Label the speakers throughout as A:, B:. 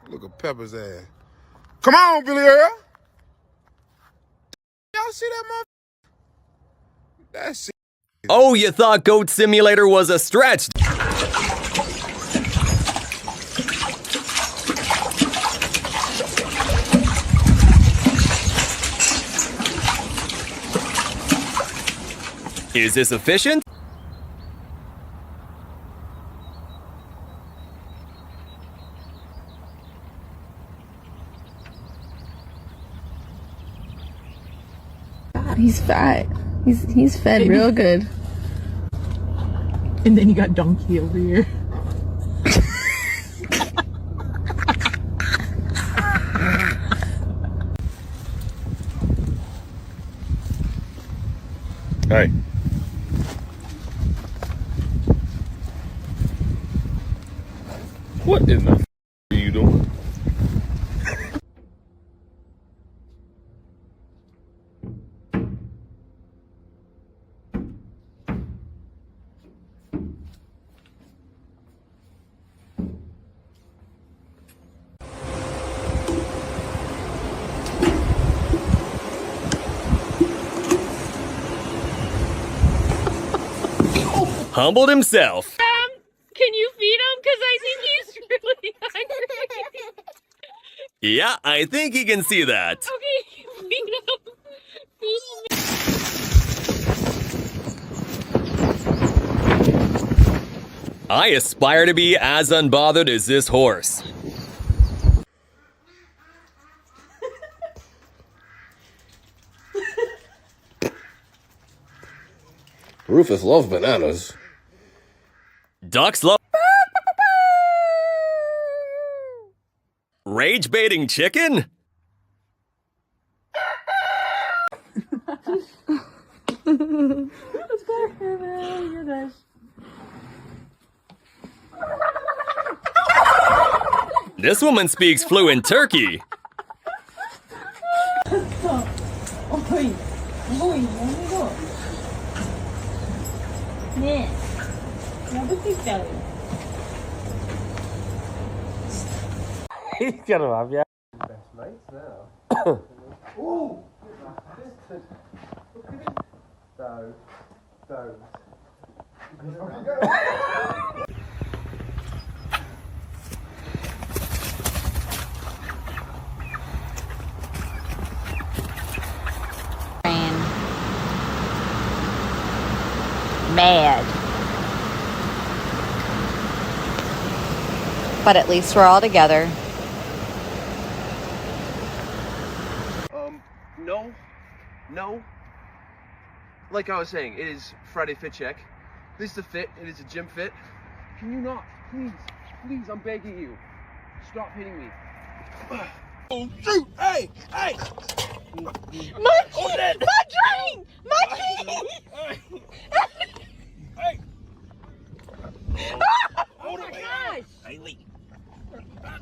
A: Look at Pepper's ass. Come on, Billy Earl. Y'all see that motherfucker? That's it.
B: Oh, you thought Goat Simulator was a stretch? Is this efficient?
C: God, he's fat. He's fed real good.
D: And then you got Donkey over here.
A: Hey. What in the f are you doing?
B: Humbled himself.
E: Can you feed him? Because I think he's really hungry.
B: Yeah, I think he can see that.
E: Okay, feed him. Feed him.
B: I aspire to be as unbothered as this horse.
A: Rufus loves bananas.
B: Ducks love rage-baiting chicken? This woman speaks fluent turkey.
F: He's gonna have you. Best mates now. Ooh! Look at it. Don't.
G: Mad. But at least we're all together.
H: No. Like I was saying, it is Friday fit check. This is a fit, it is a gym fit. Can you not, please, I'm begging you. Stop hitting me.
A: Oh, shoot! Hey!
E: My train! My train!
A: Hey!
E: Oh my gosh!
A: Hey, Lee.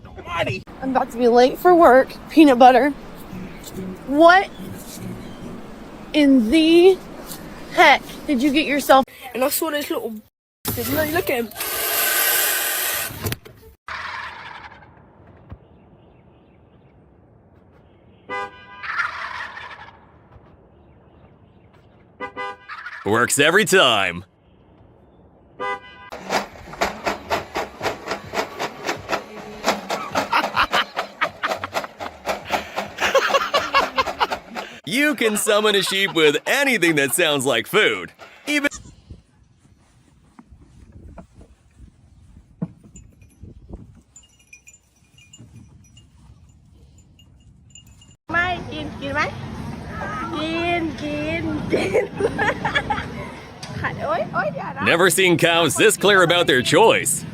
A: Almighty!
C: I'm about to be late for work. Peanut butter. What in the heck did you get yourself?
D: And I saw this little look at him.
B: Works every time. You can summon a sheep with anything that sounds like food. Even never seen cows this clear about their choice.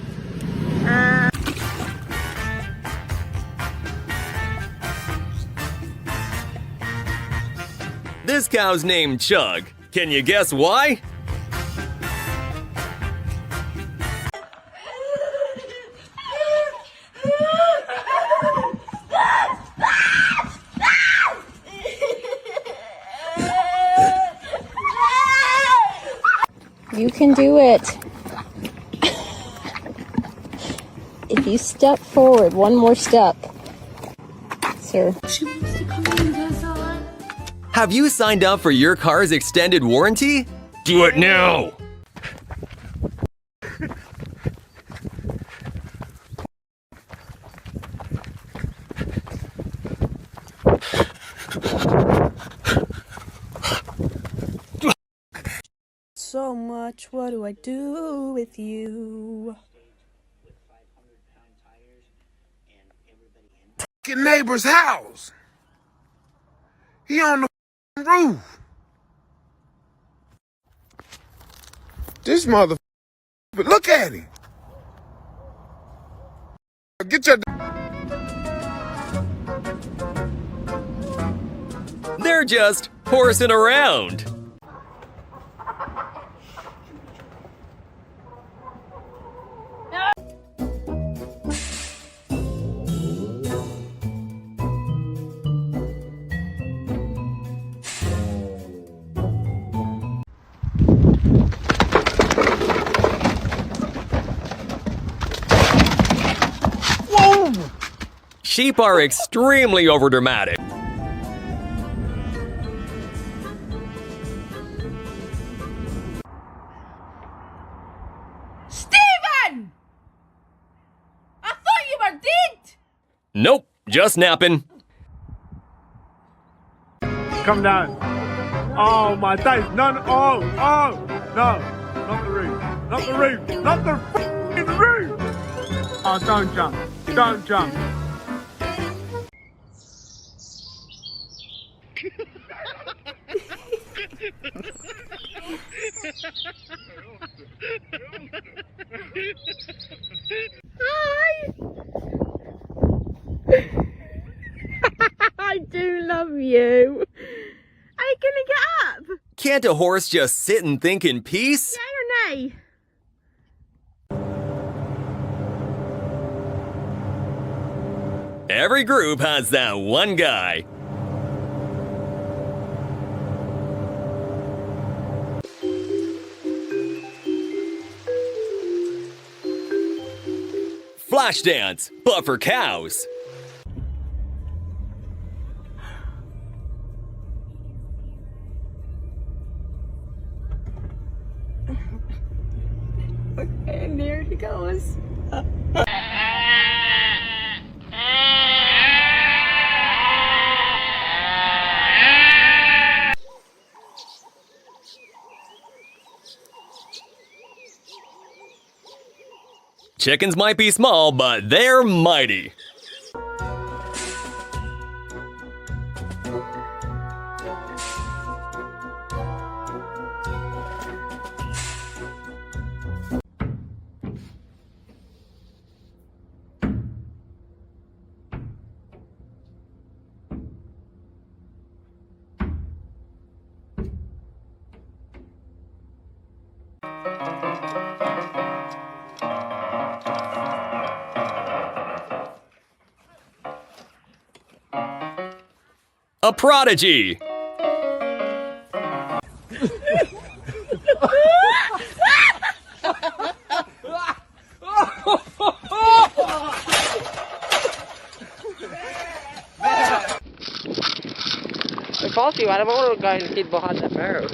B: This cow's named Chug. Can you guess why?
G: You can do it. if you step forward one more step, sir.
B: Have you signed up for your car's extended warranty? Do it now!
D: So much, what do I do with you?
A: Fucking neighbor's house. He on the roof. This mother. But look at him. Get your.
B: They're just horsing around. Sheep are extremely overdramatic.
D: Steven! I thought you were dead!
B: Nope, just napping.
F: Come down. Oh my days. No, no, oh, no. Not the roof. Not the roof. Not the f***ing roof. Oh, don't jump. Don't jump.
E: I do love you. Are you gonna get up?
B: Can't a horse just sit and think in peace?
E: Yay or nay?
B: Every group has that one guy. Flash dance, but for cows.
D: And there he goes.
B: Chickens might be small, but they're mighty. A prodigy.
I: I thought you had a motor guy and kid behind that barrel.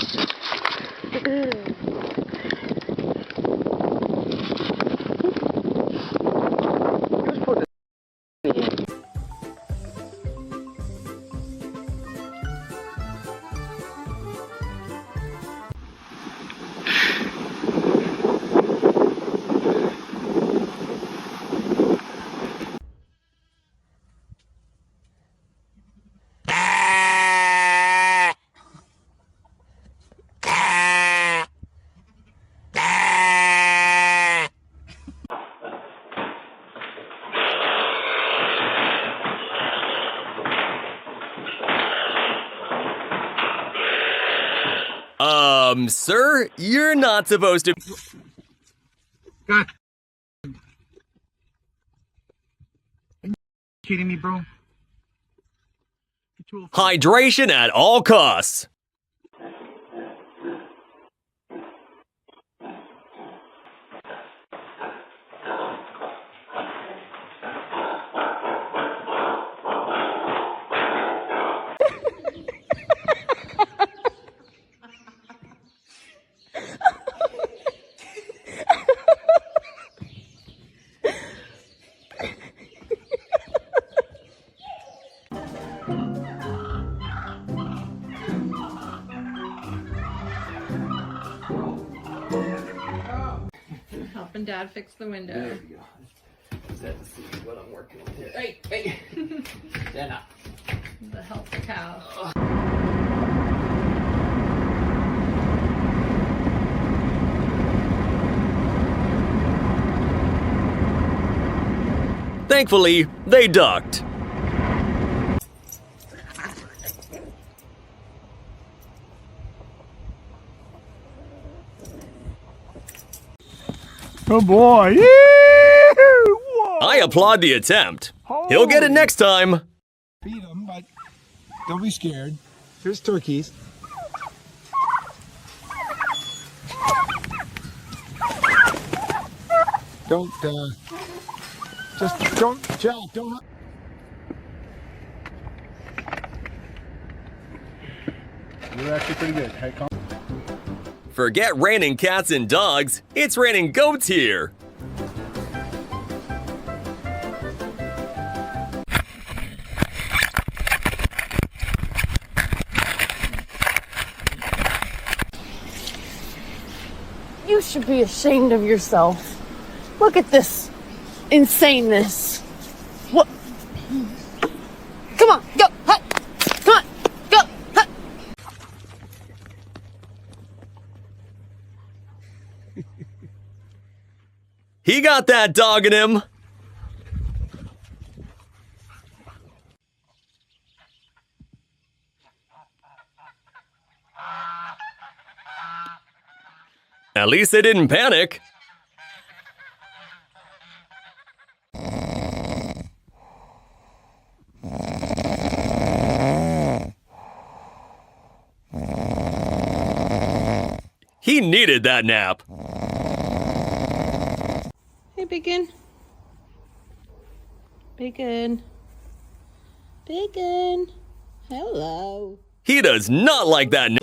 B: Sir, you're not supposed to.
F: God. Are you kidding me, bro?
B: Hydration at all costs.
E: Dad fix the window.
H: There we go. Just have to see what I'm working with here. Hey, hey. Stand up.
E: The healthy cow.
B: Thankfully, they ducked.
F: Oh boy.
B: I applaud the attempt. He'll get it next time.
J: Feed them, but don't be scared. Here's turkeys. Don't, just don't, Jack, don't.
F: You're actually pretty good. Hey, come.
B: Forget raining cats and dogs, it's raining goats here.
C: You should be ashamed of yourself. Look at this insaneness. What? Come on, go. Hut. Come on, go. Hut.
B: He got that dog in him. At least they didn't panic. He needed that nap.
E: Hey, Bacon. Bacon. Bacon. Hello.
B: He does not like that nap.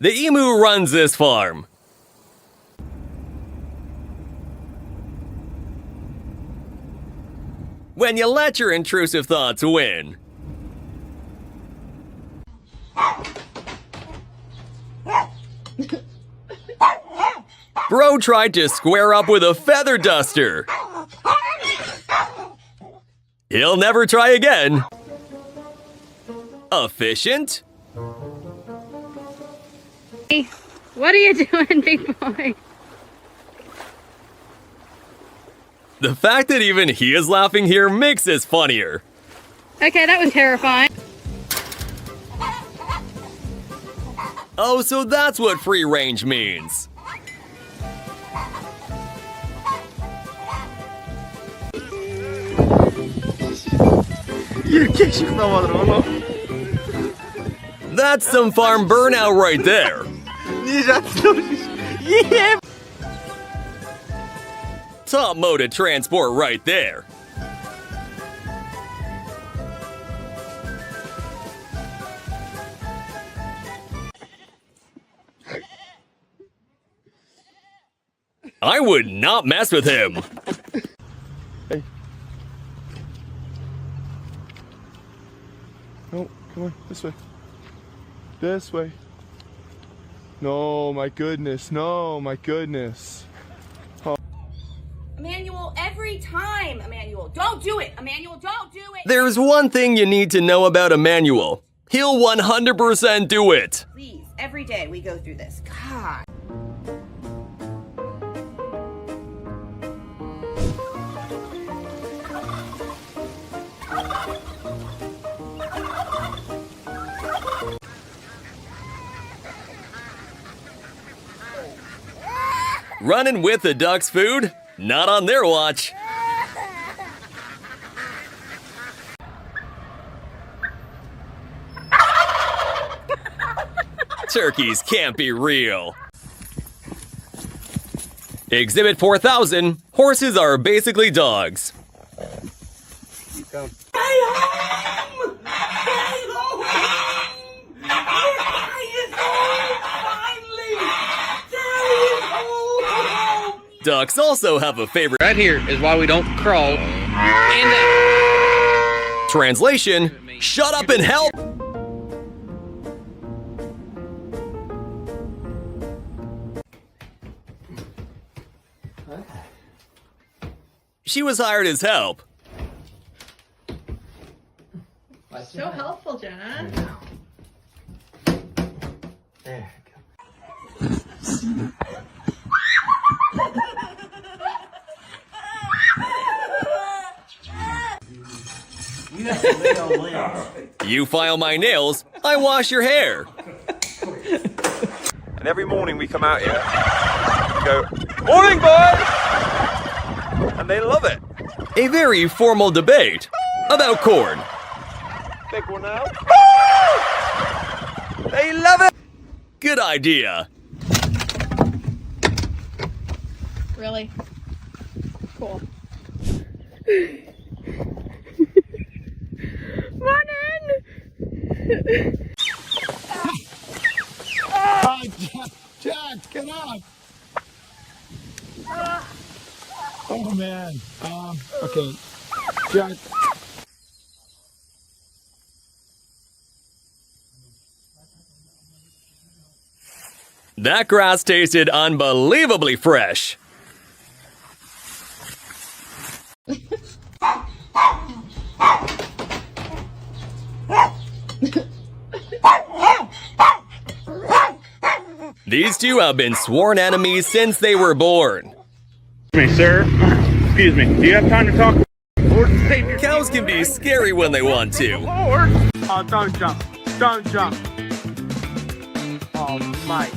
B: The emu runs this farm. When you let your intrusive thoughts win. Bro tried to square up with a feather duster. He'll never try again. Efficient?
E: What are you doing, big boy?
B: The fact that even he is laughing here makes this funnier.
E: Okay, that was terrifying.
B: Oh, so that's what free range means. That's some farm burnout right there. Top mode of transport right there. I would not mess with him.
F: Hey. No, come on, this way. This way. No, my goodness. No, my goodness.
K: Emmanuel, every time, Emmanuel, don't do it! Emmanuel, don't do it!
B: There's one thing you need to know about Emmanuel. He'll 100% do it.
K: Please, every day we go through this. God.
B: Running with the duck's food? Not on their watch. Turkeys can't be real. Exhibit 4000, horses are basically dogs. ducks also have a favorite.
I: Right here is why we don't crawl.
B: Translation, shut up and help! She was hired as help.
E: So helpful, Jenna.
J: There
B: You file my nails, I wash your hair.
A: And every morning we come out here, we go, "Morning, boys!" And they love it.
B: A very formal debate about corn.
A: Big one now. They love it.
B: Good idea.
E: Really? Cool. Morning!
J: Jack, get up! Oh man. Okay. Jack.
B: That grass tasted unbelievably fresh. These two have been sworn enemies since they were born.
F: Excuse me, sir. Excuse me. Do you have time to talk?
B: Cows can be scary when they want to.
F: Oh, don't jump. Don't jump. Oh, mate.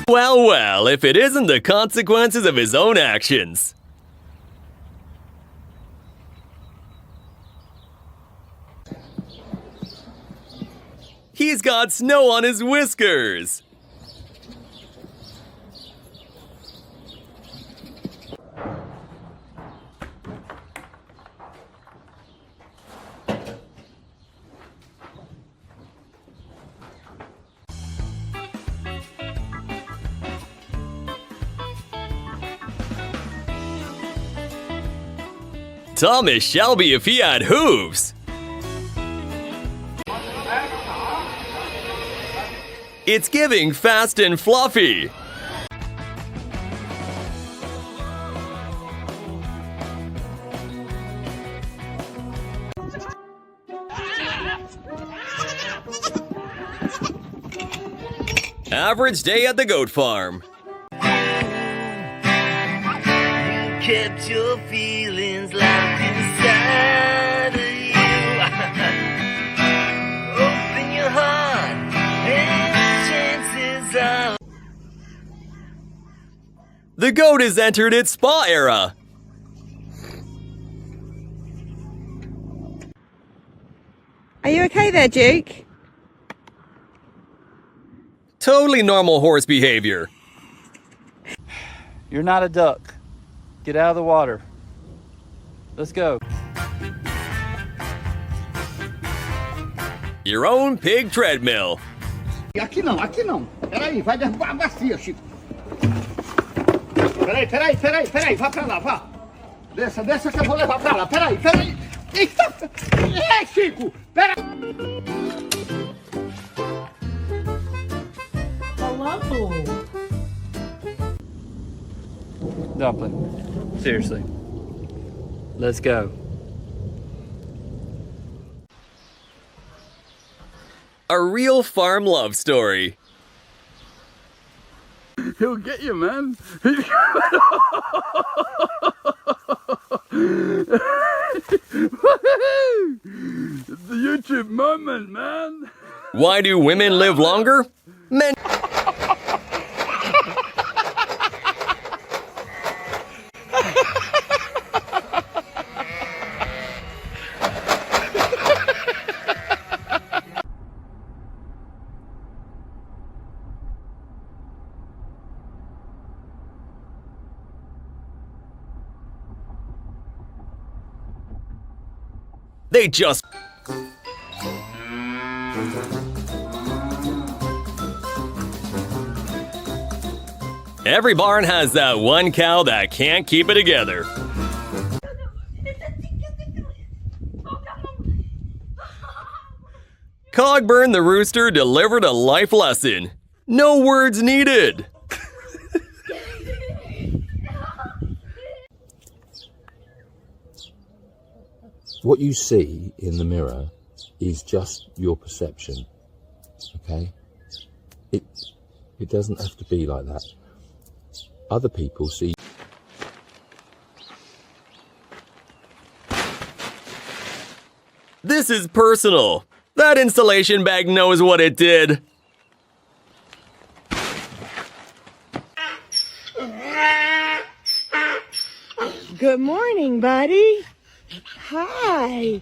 B: Well, well, if it isn't the consequences of his own actions. He's got snow on his whiskers. Thomas Shelby if he had hooves. It's giving fast and fluffy. Average day at the goat farm.
L: Kept your feelings locked inside of you. Open your heart and chances are.
B: The goat has entered its spa era.
D: Are you okay there, Duke?
B: Totally normal horse behavior.
M: You're not a duck. Get out of the water. Let's go.
B: Your own pig treadmill.
J: Aqui não. Peraí, vai derrubar a bacia, Chico. Peraí, vai pra lá, vá. Desça que eu vou levar pra lá. Peraí. Eita! É, Chico! Peraí!
C: Hello.
M: Dumpling. Seriously. Let's go.
B: A real farm love story.
F: He'll get you, man. It's the YouTube moment, man.
B: Why do women live longer? Men. They just... Every barn has that one cow that can't keep it together. Cogburn the rooster delivered a life lesson. No words needed.
N: What you see in the mirror is just your perception, okay? It doesn't have to be like that. Other people see.
B: This is personal. That installation bag knows what it did.
E: Good morning, buddy. Hi.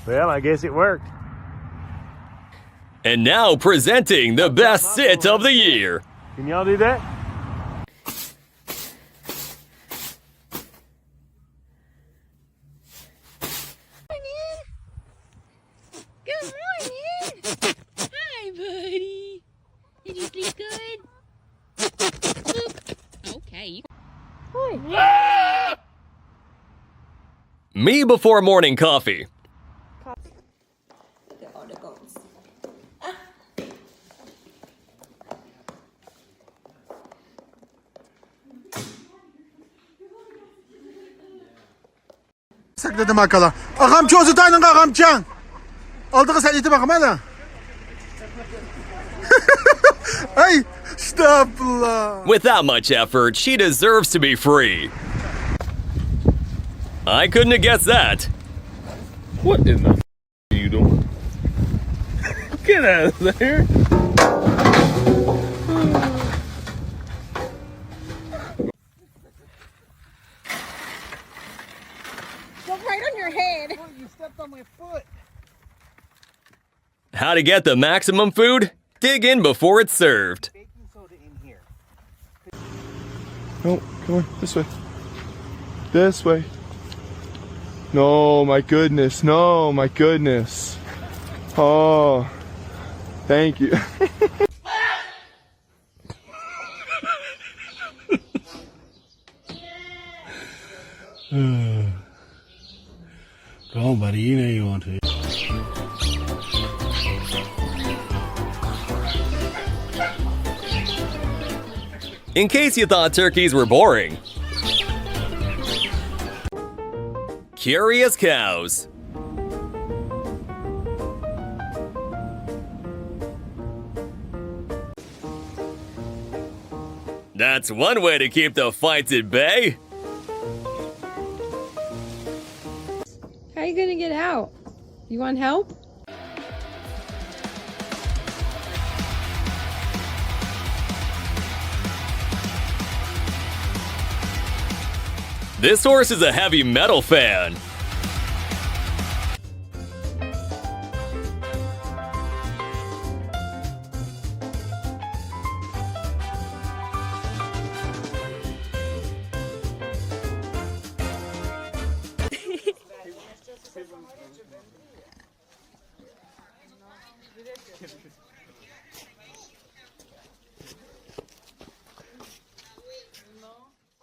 F: Well, I guess it worked.
B: And now presenting the best sit of the year.
F: Can y'all do that?
E: Good morning. Hi, buddy. Did you sleep good? Okay. Hi.
B: Me before morning coffee.
J: Saklı makala. Ağam çozu taynın ağam can. Aldığı seliti bakım hadi. Hey, stop la.
B: With that much effort, she deserves to be free. I couldn't have guessed that.
F: What in the are you doing? Get out of there.
E: Right on your head.
J: You stepped on my foot.
B: How to get the maximum food? Dig in before it's served.
F: No, come on, this way. This way. No, my goodness. No, my goodness. Oh, thank you.
O: Go on, buddy. You know you want to.
B: In case you thought turkeys were boring. Curious cows. That's one way to keep the fights at bay.
G: How are you gonna get out? You want help?
B: This horse is a heavy metal fan.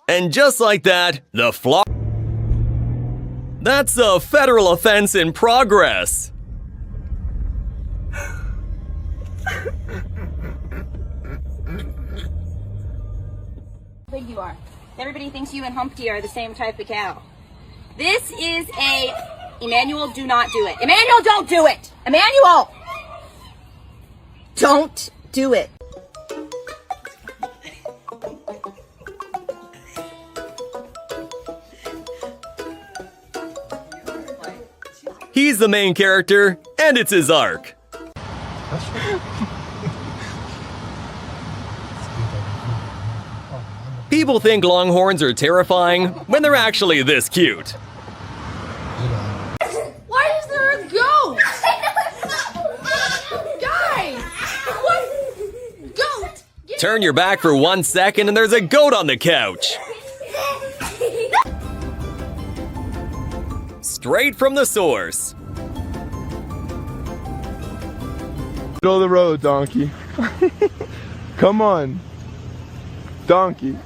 B: And just like that, the flock. That's a federal offense in progress.
K: Big you are. Everybody thinks you and Humpty are the same type of cow. This is a... Emmanuel, do not do it. Emmanuel, don't do it! Emmanuel! Don't do it.
B: He's the main character, and it's his arc. People think longhorns are terrifying when they're actually this cute.
C: Why is there a goat? Guys! What? Goat!
B: Turn your back for 1 second and there's a goat on the couch. Straight from the source.
F: Middle of the road, donkey. Come on. Donkey.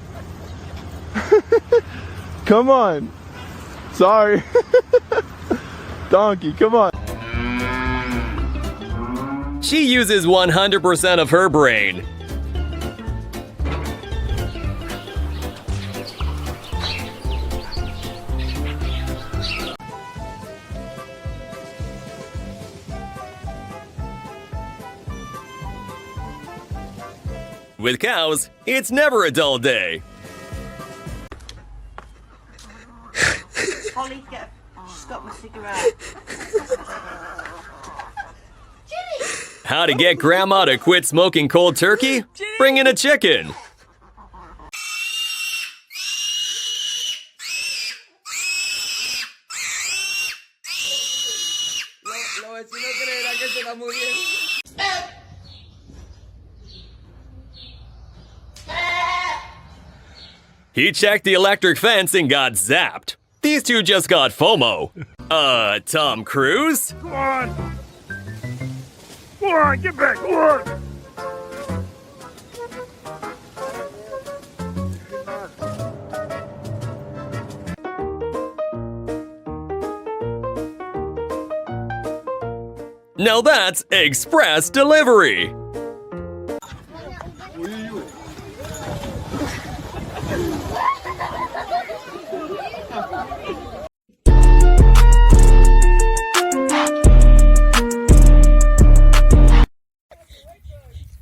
F: Come on. Sorry. Donkey, come on.
B: She uses 100% of her brain. With cows, it's never a dull day.
P: Holly, stop my cigarette.
B: How to get grandma to quit smoking cold turkey? Bring in a chicken. He checked the electric fence and got zapped. These two just got FOMO. Tom Cruise?
F: Come on. Come on, get back. Come on.
B: Now that's express delivery.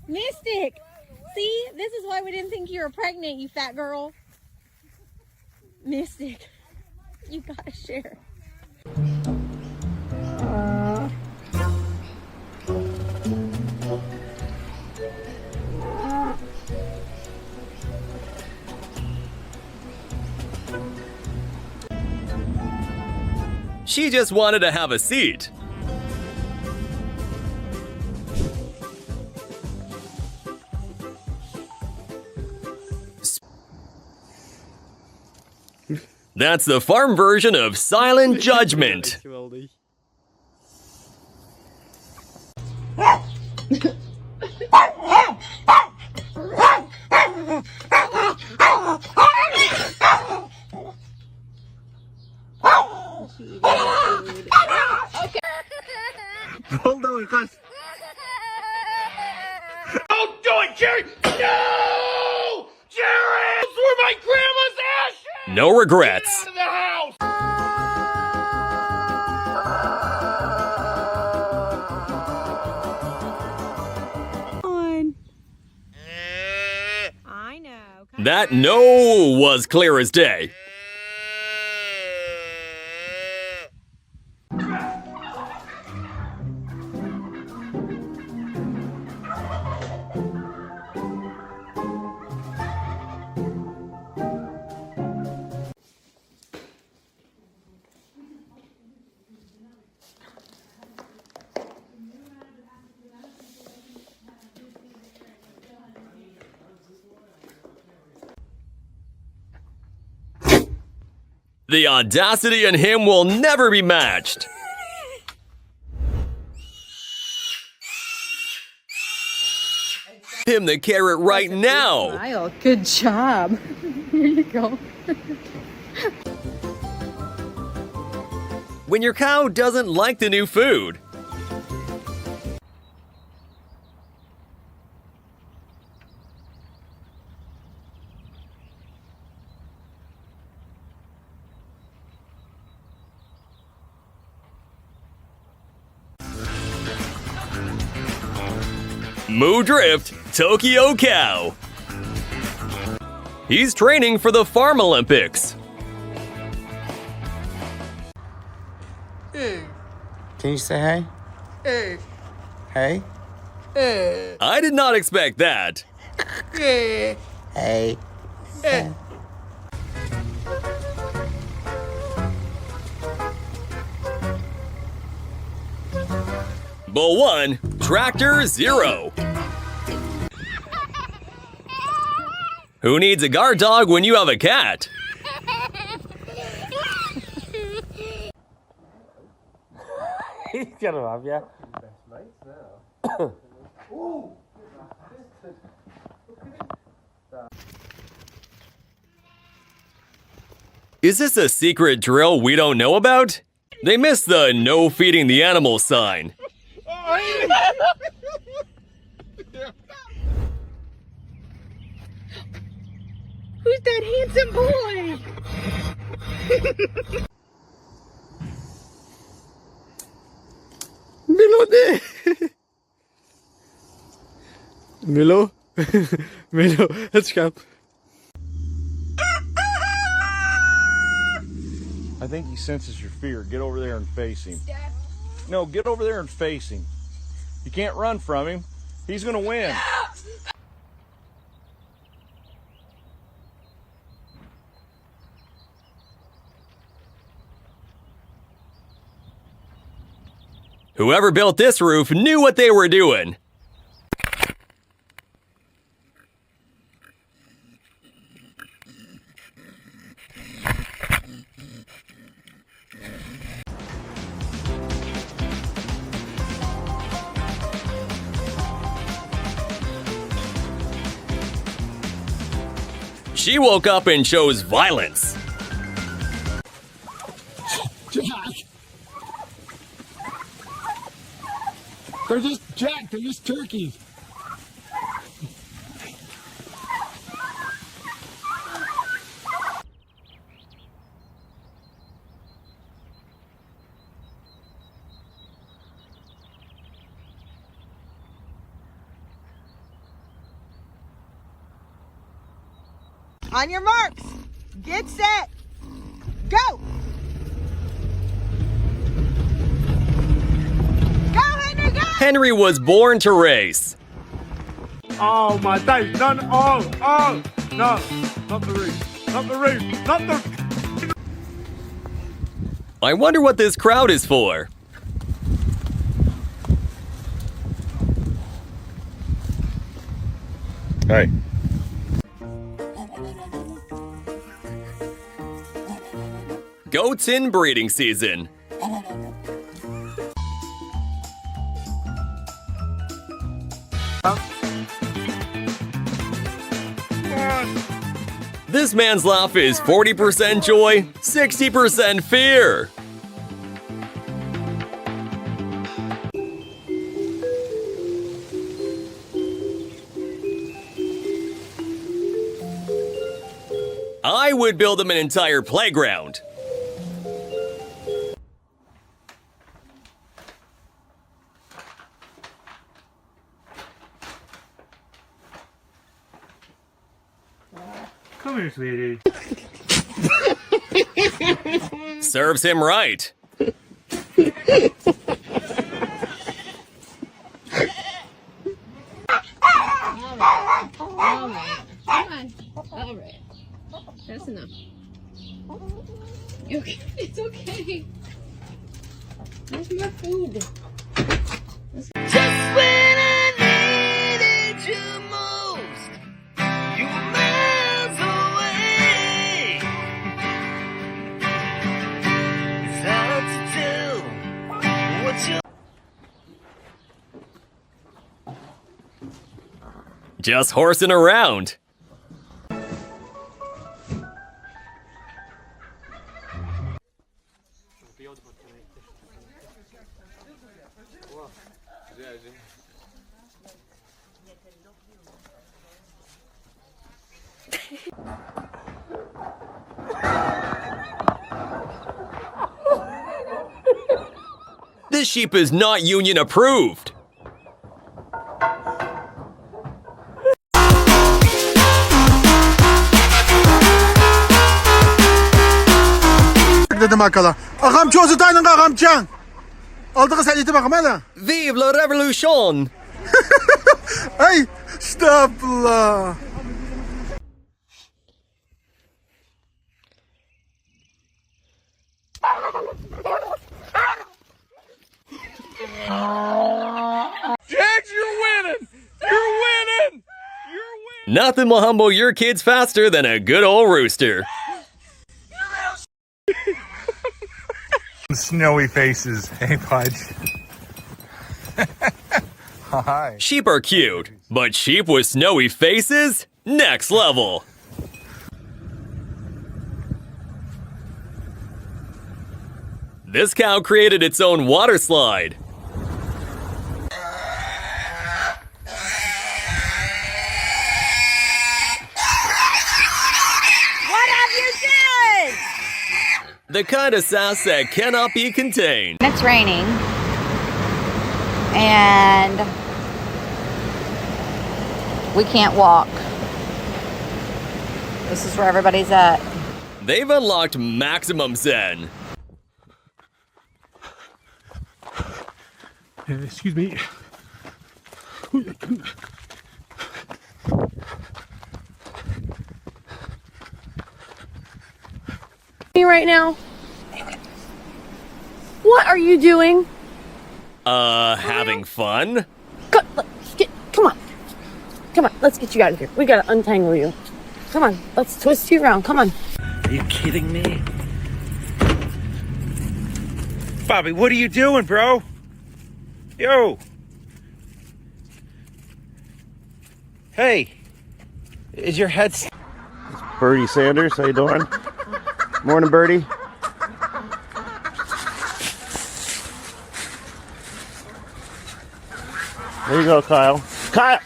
E: Mystic! See, this is why we didn't think you were pregnant, you fat girl. Mystic, you gotta share.
B: She just wanted to have a seat. That's the farm version of silent judgment.
F: Hold on, guys. Don't do it, Jerry! No! Jerry! Those were my grandma's ashes!
B: No regrets.
F: Get out of the house!
E: I know.
B: That no was clear as day. The audacity in him will never be matched. Him the carrot right now.
G: Smile. Good job. Here you go.
B: When your cow doesn't like the new food. Moo Drift, Tokyo Cow. He's training for the Farm Olympics.
Q: Can you say hey? Hey?
B: I did not expect that.
Q: Hey.
B: Bull 1, Tractor 0. Who needs a guard dog when you have a cat?
Q: He's gonna have you.
B: Is this a secret drill we don't know about? They missed the no feeding the animals sign.
E: Who's that handsome boy?
F: Milo de. Milo. Milo, let's go.
R: I think he senses your fear. Get over there and face him. No, get over there and face him. You can't run from him. He's gonna win.
B: Whoever built this roof knew what they were doing. She woke up and chose violence.
J: Jack! They're just turkeys.
P: On your marks, get set, go! Go, Henry, go!
B: Henry was born to race.
F: Oh my days, no, no, not the roof, not the roof, not the...
B: I wonder what this crowd is for.
R: Hey.
B: Goats in breeding season. This man's laugh is 40% joy, 60% fear. I would build him an entire playground.
F: Come here, sweetie.
B: Serves him right.
G: All right. Come on. All right. That's enough. Okay. It's okay. There's more food.
L: Just when I needed you most, you were miles away. It's hard to tell what you...
B: Just horsing around. This sheep is not union approved. Vive la révolution!
J: Hey, stop lah.
F: Jax, you're winning! You're winning!
B: Nothing will humble your kids faster than a good old rooster.
F: Snowy faces, hey Pudge.
N: Hi.
B: Sheep are cute, but sheep with snowy faces? Next level. This cow created its own water slide.
P: What have you done?
B: The kind of sass that cannot be contained.
K: It's raining. And we can't walk. This is where everybody's at.
B: They've unlocked maximum zen.
F: Excuse me.
C: Right now? What are you doing?
B: Having fun?
C: Come on. Come on, let's get you out of here. We gotta untangle you. Come on, let's twist you around. Come on.
S: Are you kidding me? Bobby, what are you doing, bro? Yo! Hey! Is your head...
R: Birdie Sanders, how you doing? Morning, Birdie. There you go, Kyle. Kyle!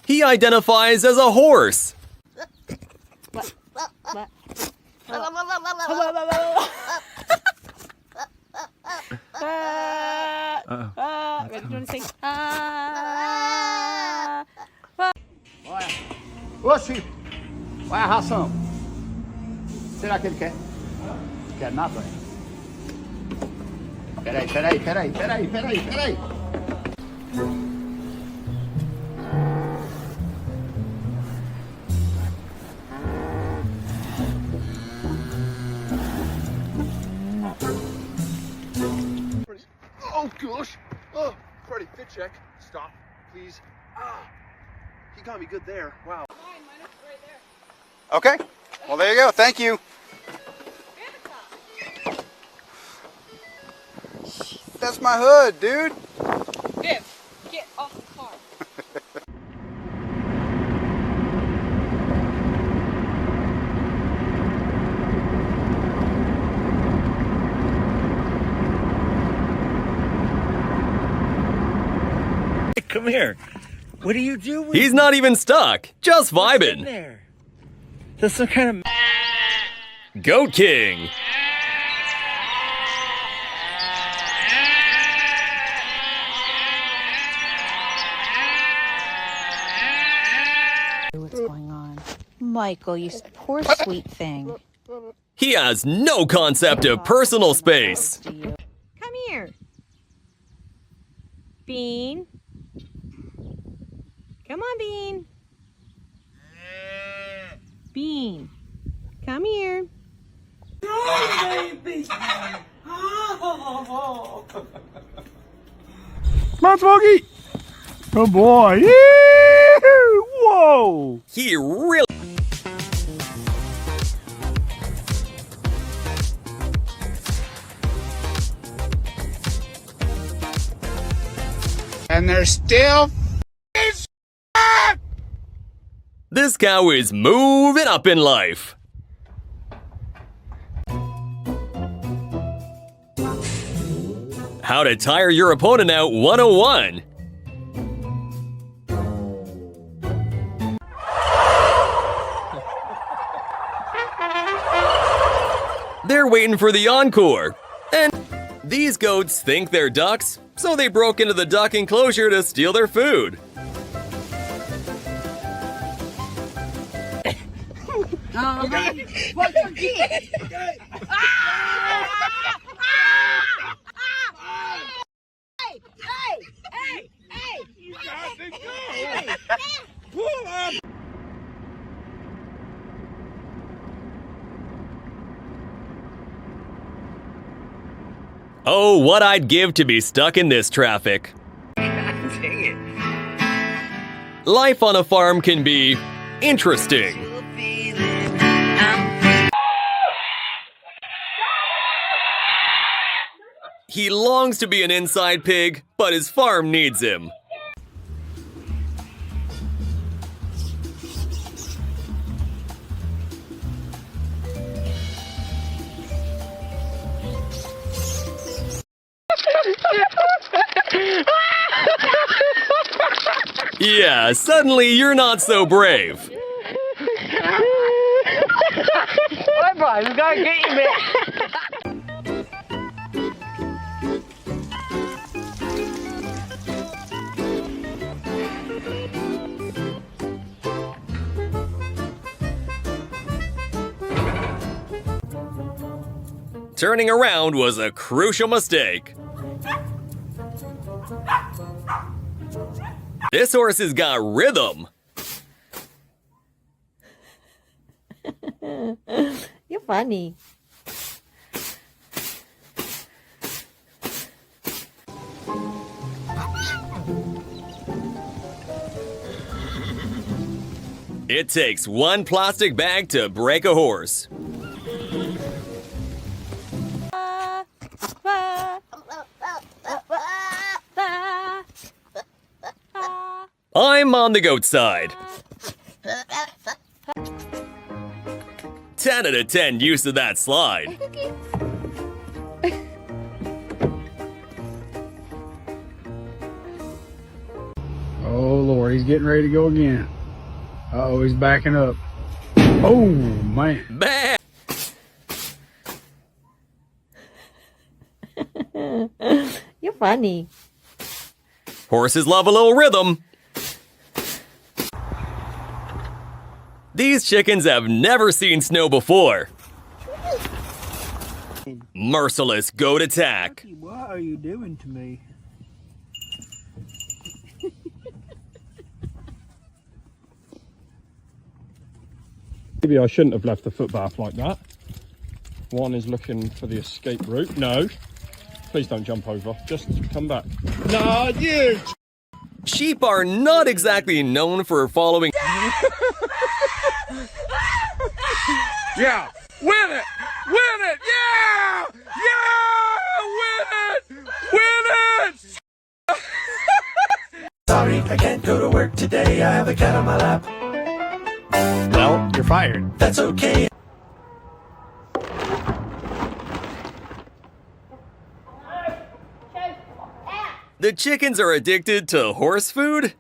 B: He identifies as a horse.
D: Ready to sing?
J: Oxi! Vai a ração. Será que ele quer? Quer nada? Peraí.
H: Oh gosh! Oh, Freddy, fit check. Stop, please. Ah, he got me good there. Wow.
T: Okay. Well, there you go. Thank you. That's my hood, dude.
P: Viv, get off the car.
S: Come here. What are you doing?
B: He's not even stuck, just
S: What's in
B: vibing.
S: there? That's some kind of...
B: Goat King.
K: What's going on? Michael, you poor sweet thing.
B: He has no concept of personal space.
G: Come here. Bean. Come on, Bean. Bean. Come here.
F: Come on, Smokey. Good boy. Yee-hoo! Whoa.
B: He really...
J: And they're still...
B: This cow is moving up in life. How to tire your opponent out 101. They're waiting for the encore. And these goats think they're ducks, so they broke into the duck enclosure to steal their food.
P: What's your key? Hey!
F: You got to go. Pull up.
B: Oh, what I'd give to be stuck in this traffic.
S: Dang it.
B: Life on a farm can be interesting. He longs to be an inside pig, but his farm needs him. Yeah, suddenly you're not so brave.
I: Bye bye, we gotta get you, man.
B: Turning around was a crucial mistake. This horse has got rhythm.
G: You're funny.
B: It takes one plastic bag to break a horse. I'm on the goat side. 10 out of 10 use of that slide.
F: Oh, Lord, he's getting ready to go again. Uh-oh, he's backing up. Oh, man.
B: Bad.
G: You're funny.
B: Horses love a little rhythm. These chickens have never seen snow before. Merciless goat attack.
F: What are you doing to me? Maybe I shouldn't have left the footpath like that. One is looking for the escape route. No. Please don't jump over. Just come back. No, you!
B: Sheep are not exactly known for following.
F: Yeah! Win it! Win it! Yeah! Yeah! Win it! Win it!
L: Sorry, I can't go to work today. I have a cat on my lap.
F: Well, you're fired.
L: That's okay.
B: The chickens are addicted to horse food?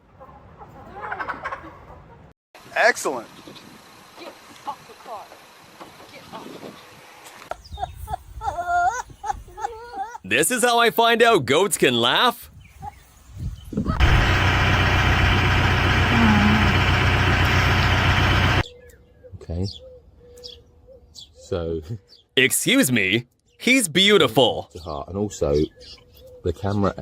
T: Excellent.
P: Get off the car. Get off.
B: This is how I find out goats can laugh?
N: Okay. So.
B: Excuse me, he's beautiful.
N: And also, the camera.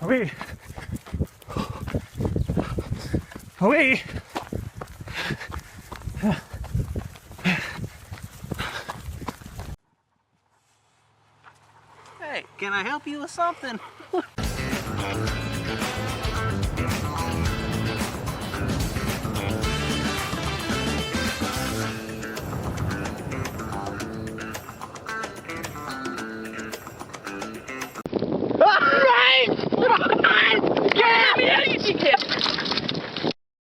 F: Away. Away.
I: Hey, can I help you with something?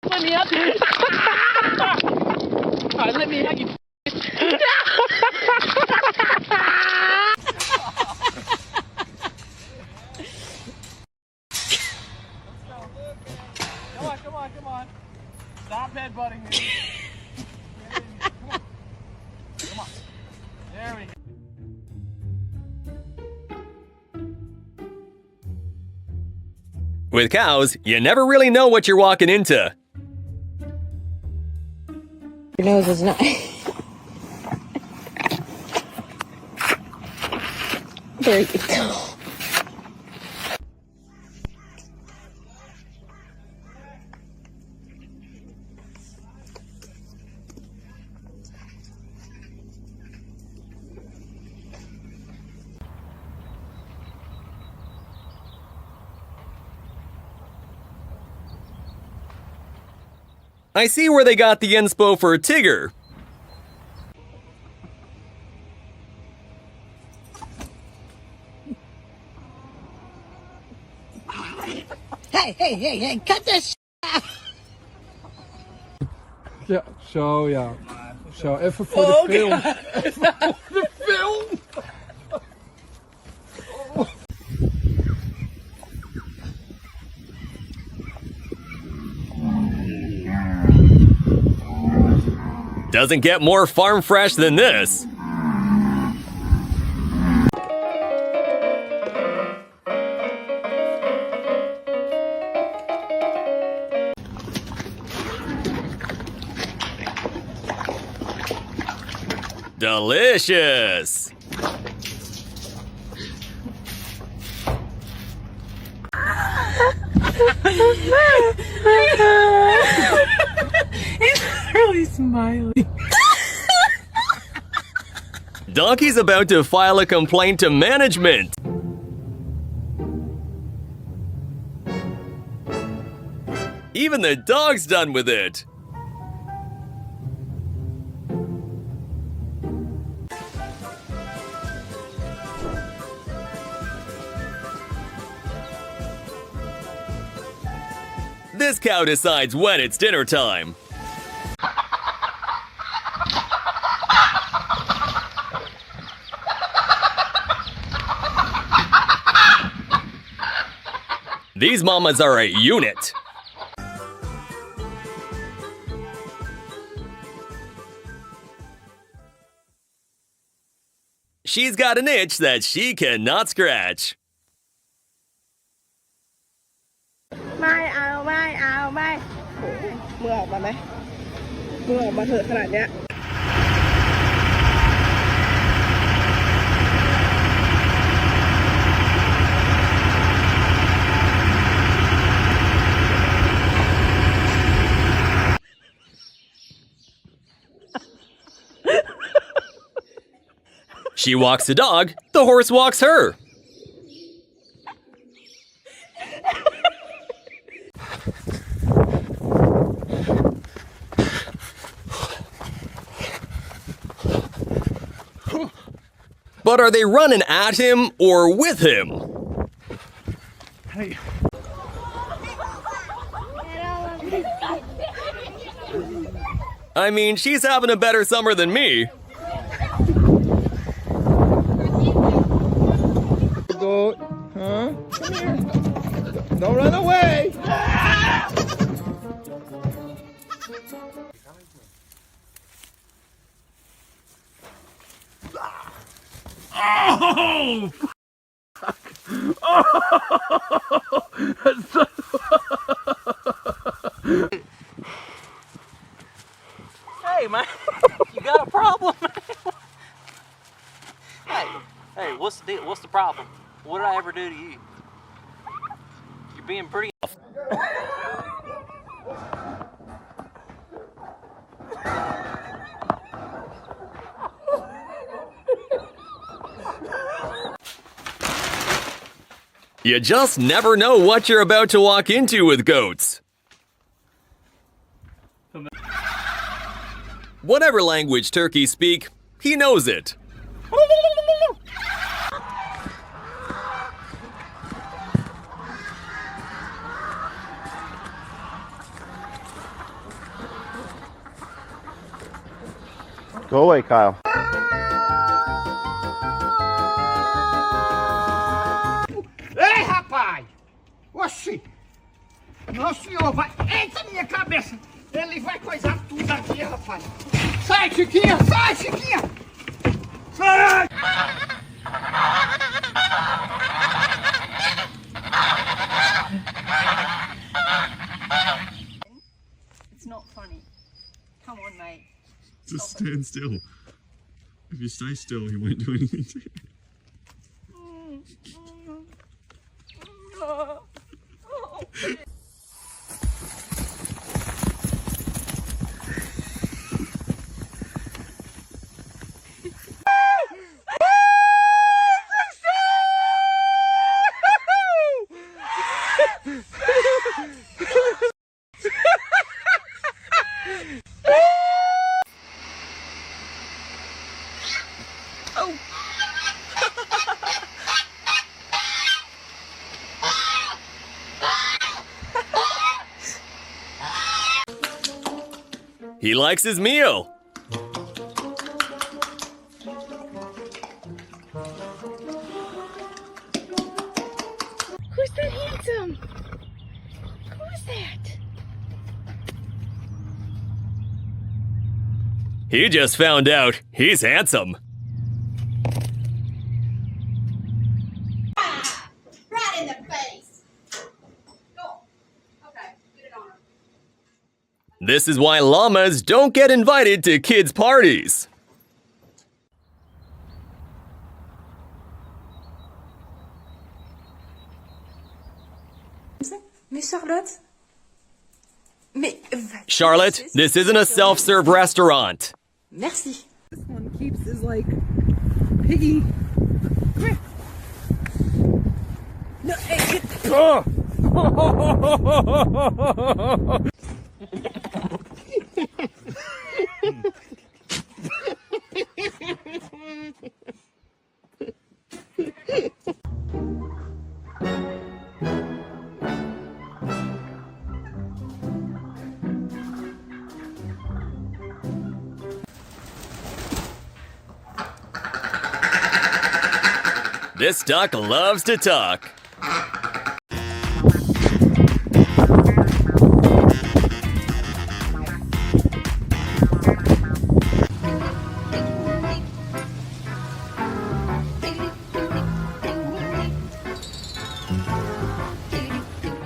I: Let me up. Alright, let me hug you.
F: Come on. Stop headbutting me. Come on. There we go.
B: With cows, you never really know what you're walking into.
G: Your nose is not. There you go.
B: I see where they got the inspo for Tigger.
J: Hey, cut this out.
F: Ja, zo ja. Zo, even voor de film. Even voor de film.
B: Doesn't get more farm fresh than this. Delicious!
E: He's really smiling.
B: Donkey's about to file a complaint to management. Even the dog's done with it. This cow decides when it's dinner time. These mamas are a unit. She's got an itch that she cannot scratch.
E: ไม่เอาไม่มึงออกมาไหมมึงออกมาเถอะขนาดเนี้ย
B: She walks the dog, the horse walks her. But are they running at him or with him?
F: Hey.
B: I mean, she's having a better summer than me.
F: Goat, huh? Come here. Don't run away. Oh!
U: Hey, man, you got a problem? Hey, what's the deal? What's the problem? What did I ever do to you? You're being pretty.
B: You just never know what you're about to walk into with goats. Whatever language turkeys speak, he knows it.
Q: Go away, Kyle.
J: Ei, rapaz! Oxi! Não, senhor, vai... Eita, minha cabeça! Ele vai coisar tudo aqui, rapaz! Sai, Chiquinha! Sai, Chiquinha! Sai!
K: It's not funny. Come on, mate.
V: Just stand still. If you stay still, he won't do anything to you.
E: Oh.
B: He likes his meal.
E: Who's that handsome? Who's that?
B: He just found out he's handsome.
K: Right in the face. Go. Okay, get it on her.
B: This is why llamas don't get invited to kids' parties.
D: Mais Charlotte? Mais...
B: Charlotte, this isn't a self-serve restaurant.
D: Merci.
A: This one keeps his, like, piggy. Come here. No, hey,
B: This duck loves to talk.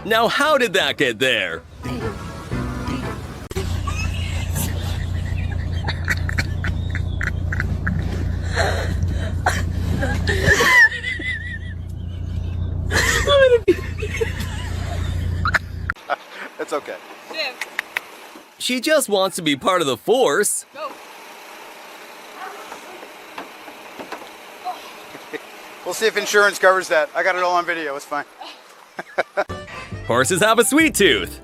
B: Now, how did that get there?
T: It's okay.
E: Jim.
B: She just wants to be part of the force.
E: Go.
T: We'll see if insurance covers that. I got it all on video. It's fine.
B: Horses have a sweet tooth.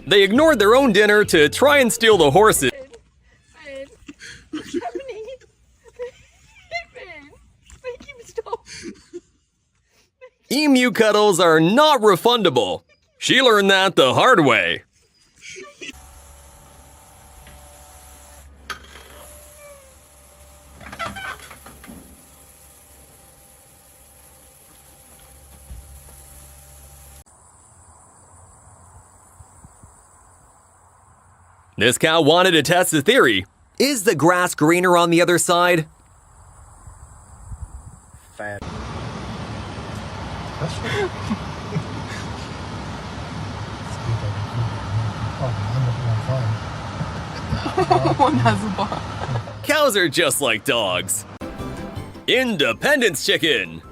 B: They ignored their own dinner to try and steal the horses.
E: What's happening? Make him stop.
B: Emu cuddles are not refundable. She learned that the hard way. This cow wanted to test the theory. Is the grass greener on the other side?
M: Fat.
A: One has a bar.
B: Cows are just like dogs. Independence chicken.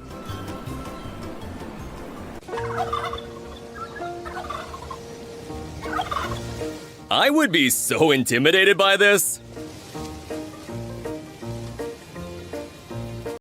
B: I would be so intimidated by this.